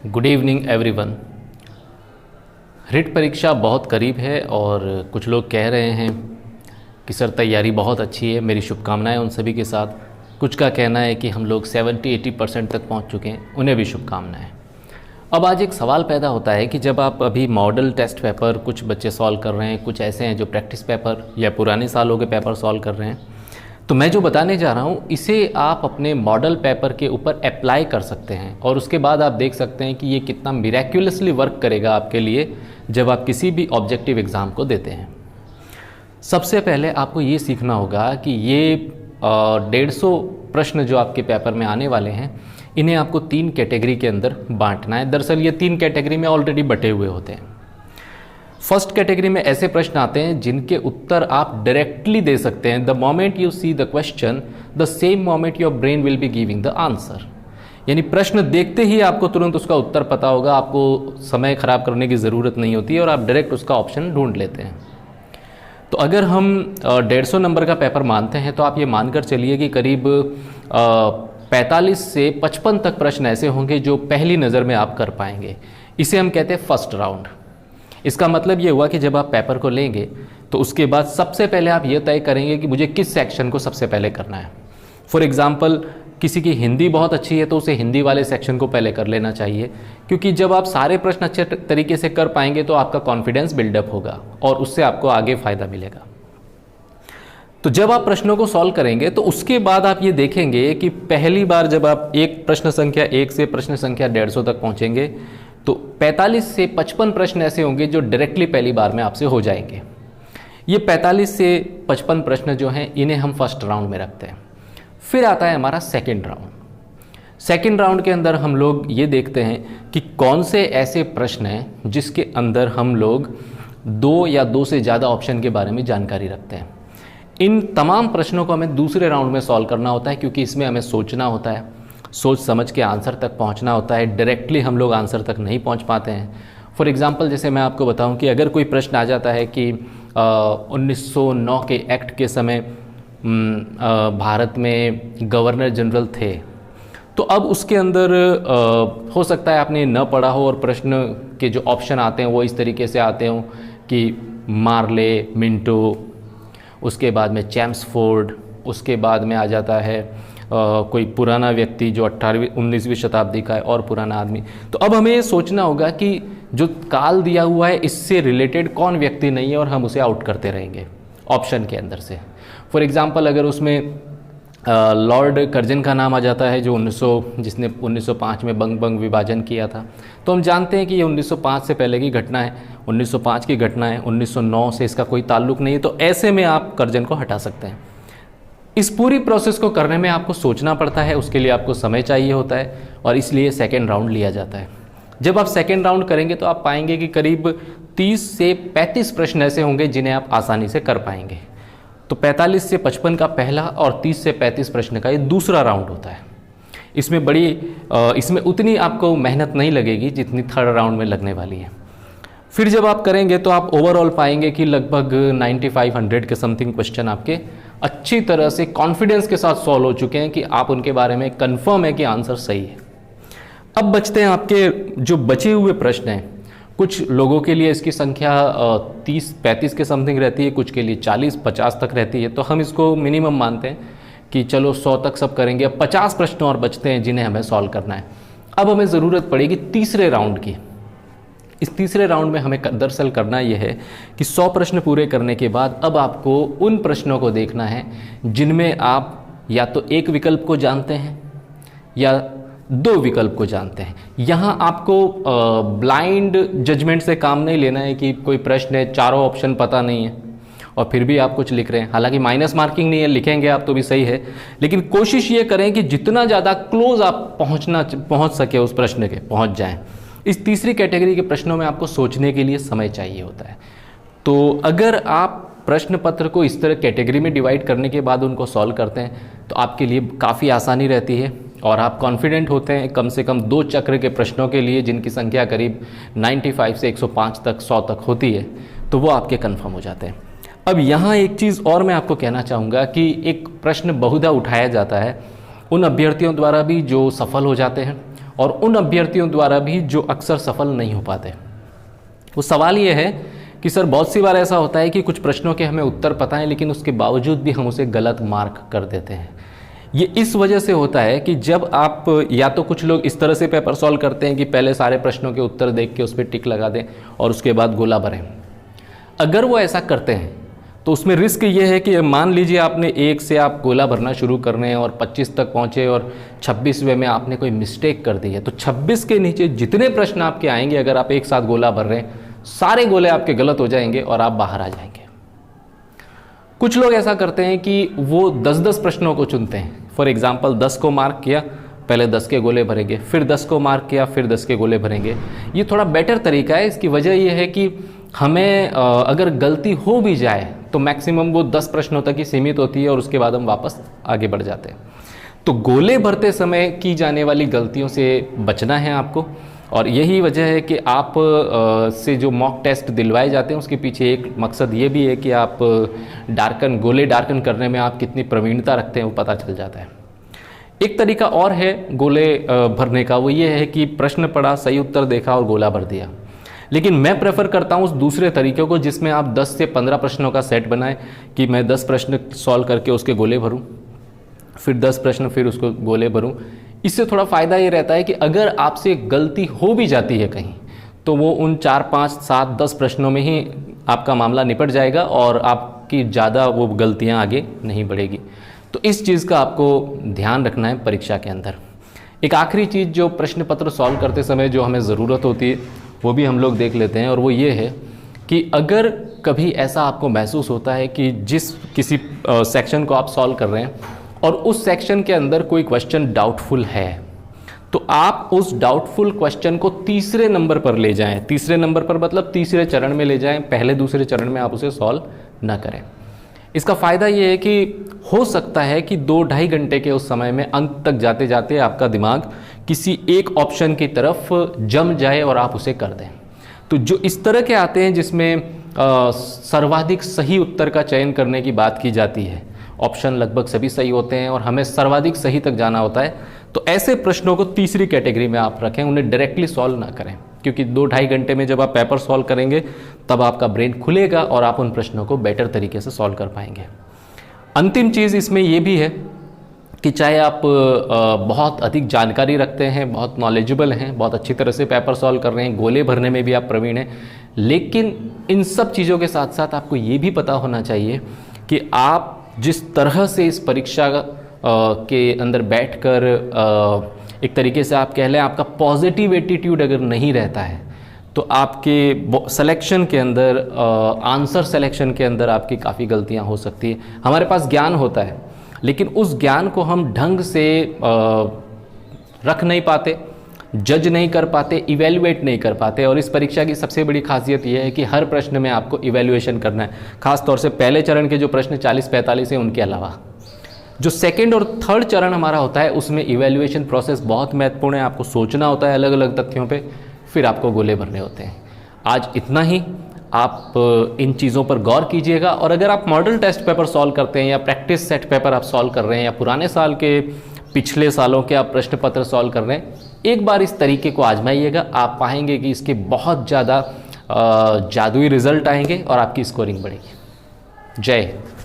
Good evening everyone. Writ परीक्षा बहुत करीब है और कुछ लोग कह रहे हैं कि सर तैयारी बहुत अच्छी है। मेरी शुभकामनाएं उन सभी के साथ। कुछ का कहना है कि हम लोग 70-80% तक पहुंच चुके हैं, उन्हें भी शुभकामनाएं। अब आज एक सवाल पैदा होता है कि जब आप अभी मॉडल टेस्ट पेपर कुछ बच्चे सॉल्व कर रहे हैं, कुछ ऐसे हैं जो प्रैक्टिस पेपर या पुराने सालों के पेपर सॉल्व कर रहे हैं, तो मैं जो बताने जा रहा हूँ इसे आप अपने मॉडल पेपर के ऊपर अप्लाई कर सकते हैं और उसके बाद आप देख सकते हैं कि ये कितना मिरेक्युलसली वर्क करेगा आपके लिए जब आप किसी भी ऑब्जेक्टिव एग्ज़ाम को देते हैं। सबसे पहले आपको ये सीखना होगा कि ये 150 प्रश्न जो आपके पेपर में आने वाले हैं, इन्हें आपको 3 कैटेगरी के अंदर बांटना है। दरअसल ये 3 कैटेगरी में ऑलरेडी बटे हुए होते हैं। फर्स्ट कैटेगरी में ऐसे प्रश्न आते हैं जिनके उत्तर आप डायरेक्टली दे सकते हैं। The moment you see the question, the same moment your brain will be giving the answer. यानी प्रश्न देखते ही आपको तुरंत उसका उत्तर पता होगा, आपको समय खराब करने की ज़रूरत नहीं होती है और आप डायरेक्ट उसका ऑप्शन ढूंढ लेते हैं। तो अगर हम 150 नंबर का पेपर मानते हैं तो आप ये मानकर चलिए कि करीब 45 से 55 तक प्रश्न ऐसे होंगे जो पहली नज़र में आप कर पाएंगे। इसे हम कहते हैं फर्स्ट राउंड। इसका मतलब ये हुआ कि जब आप पेपर को लेंगे तो उसके बाद सबसे पहले आप ये तय करेंगे कि मुझे किस सेक्शन को सबसे पहले करना है। फॉर एग्जांपल, किसी की हिंदी बहुत अच्छी है तो उसे हिंदी वाले सेक्शन को पहले कर लेना चाहिए, क्योंकि जब आप सारे प्रश्न अच्छे तरीके से कर पाएंगे तो आपका कॉन्फिडेंस बिल्डअप होगा और उससे आपको आगे फ़ायदा मिलेगा। तो जब आप प्रश्नों को सॉल्व करेंगे तो उसके बाद आप ये देखेंगे कि पहली बार जब आप एक प्रश्न संख्या 1 से प्रश्न संख्या 150 तक पहुँचेंगे तो 45 से 55 प्रश्न ऐसे होंगे जो डायरेक्टली पहली बार में आपसे हो जाएंगे। ये 45 से 55 प्रश्न जो हैं इन्हें हम फर्स्ट राउंड में रखते हैं। फिर आता है हमारा सेकंड राउंड। सेकंड राउंड के अंदर हम लोग ये देखते हैं कि कौन से ऐसे प्रश्न हैं जिसके अंदर हम लोग 2 या 2 से ज़्यादा ऑप्शन के बारे में जानकारी रखते हैं। इन तमाम प्रश्नों को हमें दूसरे राउंड में सॉल्व करना होता है, क्योंकि इसमें हमें सोचना होता है, सोच समझ के आंसर तक पहुंचना होता है। डायरेक्टली हम लोग आंसर तक नहीं पहुंच पाते हैं। फॉर एग्जांपल, जैसे मैं आपको बताऊं कि अगर कोई प्रश्न आ जाता है कि 1909 के एक्ट के समय भारत में गवर्नर जनरल थे, तो अब उसके अंदर हो सकता है आपने न पढ़ा हो और प्रश्न के जो ऑप्शन आते हैं वो इस तरीके से आते हों कि मार्ले, मिंटो, उसके बाद में चैम्सफोर्ड, उसके बाद में आ जाता है कोई पुराना व्यक्ति जो 18वीं-19वीं शताब्दी का है और पुराना आदमी। तो अब हमें ये सोचना होगा कि जो काल दिया हुआ है इससे रिलेटेड कौन व्यक्ति नहीं है और हम उसे आउट करते रहेंगे ऑप्शन के अंदर से। फॉर एग्जांपल, अगर उसमें लॉर्ड कर्जन का नाम आ जाता है जो जिसने 1905 में बंग विभाजन किया था, तो हम जानते हैं कि ये 1905 से पहले की घटना है, 1905 की घटना है, 1909 से इसका कोई ताल्लुक नहीं है। तो ऐसे में आप कर्जन को हटा सकते हैं। इस पूरी प्रोसेस को करने में आपको सोचना पड़ता है, उसके लिए आपको समय चाहिए होता है और इसलिए सेकेंड राउंड लिया जाता है। जब आप सेकेंड राउंड करेंगे तो आप पाएंगे कि करीब 30 से 35 प्रश्न ऐसे होंगे जिन्हें आप आसानी से कर पाएंगे। तो 45 से 55 का पहला और 30 से 35 प्रश्न का ये दूसरा राउंड होता है। इसमें उतनी आपको मेहनत नहीं लगेगी जितनी थर्ड राउंड में लगने वाली है। फिर जब आप करेंगे तो आप ओवरऑल पाएंगे कि लगभग 95-100 के समथिंग क्वेश्चन आपके अच्छी तरह से कॉन्फिडेंस के साथ सॉल्व हो चुके हैं कि आप उनके बारे में कंफर्म है कि आंसर सही है। अब बचते हैं आपके जो बचे हुए प्रश्न हैं। कुछ लोगों के लिए इसकी संख्या 30-35 के समथिंग रहती है, कुछ के लिए 40-50 तक रहती है। तो हम इसको मिनिमम मानते हैं कि चलो 100 तक सब करेंगे। अब 50 प्रश्न और बचते हैं जिन्हें हमें सॉल्व करना है। अब हमें ज़रूरत पड़ेगी तीसरे राउंड की। इस तीसरे राउंड में हमें दरअसल करना यह है कि 100 प्रश्न पूरे करने के बाद अब आपको उन प्रश्नों को देखना है जिनमें आप या तो एक विकल्प को जानते हैं या 2 विकल्प को जानते हैं। यहाँ आपको ब्लाइंड जजमेंट से काम नहीं लेना है कि कोई प्रश्न है, चारों ऑप्शन पता नहीं है और फिर भी आप कुछ लिख रहे हैं। हालांकि माइनस मार्किंग नहीं है, लिखेंगे आप तो भी सही है, लेकिन कोशिश ये करें कि जितना ज़्यादा क्लोज आप पहुँच सके उस प्रश्न के, पहुँच जाएँ। इस तीसरी कैटेगरी के प्रश्नों में आपको सोचने के लिए समय चाहिए होता है। तो अगर आप प्रश्न पत्र को इस तरह कैटेगरी में डिवाइड करने के बाद उनको सॉल्व करते हैं तो आपके लिए काफ़ी आसानी रहती है और आप कॉन्फिडेंट होते हैं कम से कम 2 चक्र के प्रश्नों के लिए, जिनकी संख्या करीब 95 से 105 तक 100 तक होती है, तो वो आपके कन्फर्म हो जाते हैं। अब यहाँ एक चीज़ और मैं आपको कहना चाहूँगा कि एक प्रश्न बहुधा उठाया जाता है उन अभ्यर्थियों द्वारा भी जो सफल हो जाते हैं और उन अभ्यर्थियों द्वारा भी जो अक्सर सफल नहीं हो पाते। वो सवाल ये है कि सर बहुत सी बार ऐसा होता है कि कुछ प्रश्नों के हमें उत्तर पता है लेकिन उसके बावजूद भी हम उसे गलत मार्क कर देते हैं। ये इस वजह से होता है कि जब आप, या तो कुछ लोग इस तरह से पेपर सॉल्व करते हैं कि पहले सारे प्रश्नों के उत्तर देख के उस पर टिक लगा दें और उसके बाद गोला भरें। अगर वो ऐसा करते हैं तो उसमें रिस्क ये है कि मान लीजिए आपने 1 से आप गोला भरना शुरू कर रहे हैं और 25 तक पहुँचे और 26वें में आपने कोई मिस्टेक कर दी है, तो 26 के नीचे जितने प्रश्न आपके आएंगे, अगर आप एक साथ गोला भर रहे हैं, सारे गोले आपके गलत हो जाएंगे और आप बाहर आ जाएंगे। कुछ लोग ऐसा करते हैं कि वो 10-10 प्रश्नों को चुनते हैं। फॉर एग्जाम्पल 10 को मार्क किया, पहले 10 के गोले भरेंगे, फिर 10 को मार्क किया, फिर 10 के गोले भरेंगे। ये थोड़ा बेटर तरीका है। इसकी वजह ये है कि हमें अगर गलती हो भी जाए तो मैक्सिमम वो 10 प्रश्नों तक ही सीमित होती है और उसके बाद हम वापस आगे बढ़ जाते हैं। तो गोले भरते समय की जाने वाली गलतियों से बचना है आपको, और यही वजह है कि आप से जो मॉक टेस्ट दिलवाए जाते हैं उसके पीछे एक मकसद ये भी है कि आप गोले डार्कन करने में आप कितनी प्रवीणता रखते हैं वो पता चल जाता है। एक तरीका और है गोले भरने का, वो ये है कि प्रश्न पढ़ा, सही उत्तर देखा और गोला भर दिया। लेकिन मैं प्रेफर करता हूँ उस दूसरे तरीके को जिसमें आप 10 से 15 प्रश्नों का सेट बनाएं कि मैं 10 प्रश्न सॉल्व करके उसके गोले भरूं, फिर 10 प्रश्न फिर उसको गोले भरूं। इससे थोड़ा फ़ायदा ये रहता है कि अगर आपसे गलती हो भी जाती है कहीं, तो वो उन 4, 5, 7, 10 प्रश्नों में ही आपका मामला निपट जाएगा और आपकी ज़्यादा वो गलतियाँ आगे नहीं बढ़ेगी। तो इस चीज़ का आपको ध्यान रखना है परीक्षा के अंदर। एक आखिरी चीज़ जो प्रश्न पत्र सॉल्व करते समय जो हमें ज़रूरत होती है वो भी हम लोग देख लेते हैं, और वो ये है कि अगर कभी ऐसा आपको महसूस होता है कि किसी सेक्शन को आप सॉल्व कर रहे हैं और उस सेक्शन के अंदर कोई क्वेश्चन डाउटफुल है, तो आप उस डाउटफुल क्वेश्चन को तीसरे नंबर पर ले जाएं। तीसरे नंबर पर मतलब तीसरे चरण में ले जाएं, पहले दूसरे चरण में आप उसे सॉल्व ना करें। इसका फ़ायदा ये है कि हो सकता है कि 2-2.5 घंटे के उस समय में अंत तक जाते जाते आपका दिमाग किसी एक ऑप्शन की तरफ जम जाए और आप उसे कर दें। तो जो इस तरह के आते हैं जिसमें सर्वाधिक सही उत्तर का चयन करने की बात की जाती है, ऑप्शन लगभग सभी सही होते हैं और हमें सर्वाधिक सही तक जाना होता है, तो ऐसे प्रश्नों को तीसरी कैटेगरी में आप रखें, उन्हें डायरेक्टली सॉल्व ना करें, क्योंकि 2-2.5 घंटे में जब आप पेपर सॉल्व करेंगे तब आपका ब्रेन खुलेगा और आप उन प्रश्नों को बेटर तरीके से सॉल्व कर पाएंगे। अंतिम चीज़ इसमें यह भी है कि चाहे आप बहुत अधिक जानकारी रखते हैं, बहुत नॉलेजेबल हैं, बहुत अच्छी तरह से पेपर सॉल्व कर रहे हैं, गोले भरने में भी आप प्रवीण हैं, लेकिन इन सब चीज़ों के साथ साथ आपको ये भी पता होना चाहिए कि आप जिस तरह से इस परीक्षा के अंदर बैठकर एक तरीके से आप कह लें आपका पॉजिटिव एटीट्यूड अगर नहीं रहता है तो आपके सिलेक्शन के अंदर, आंसर सिलेक्शन के अंदर आपकी काफ़ी गलतियां हो सकती है। हमारे पास ज्ञान होता है लेकिन उस ज्ञान को हम ढंग से रख नहीं पाते, जज नहीं कर पाते, इवेल्युएट नहीं कर पाते। और इस परीक्षा की सबसे बड़ी खासियत यह है कि हर प्रश्न में आपको इवेल्युएशन करना है, खास तौर से पहले चरण के जो प्रश्न 40-45 हैं उनके अलावा। जो सेकंड और थर्ड चरण हमारा होता है उसमें इवेल्युएशन प्रोसेस बहुत महत्वपूर्ण है। आपको सोचना होता है अलग अलग तथ्यों पे, फिर आपको गोले भरने होते हैं। आज इतना ही। आप इन चीज़ों पर गौर कीजिएगा, और अगर आप मॉडल टेस्ट पेपर सॉल्व करते हैं या प्रैक्टिस सेट पेपर आप सॉल्व कर रहे हैं या पुराने साल के, पिछले सालों के आप प्रश्न पत्र सॉल्व कर रहे हैं, एक बार इस तरीके को आजमाइएगा। आप पाएंगे कि इसके बहुत ज़्यादा जादुई रिजल्ट आएंगे और आपकी स्कोरिंग बढ़ेगी। जय हिंद।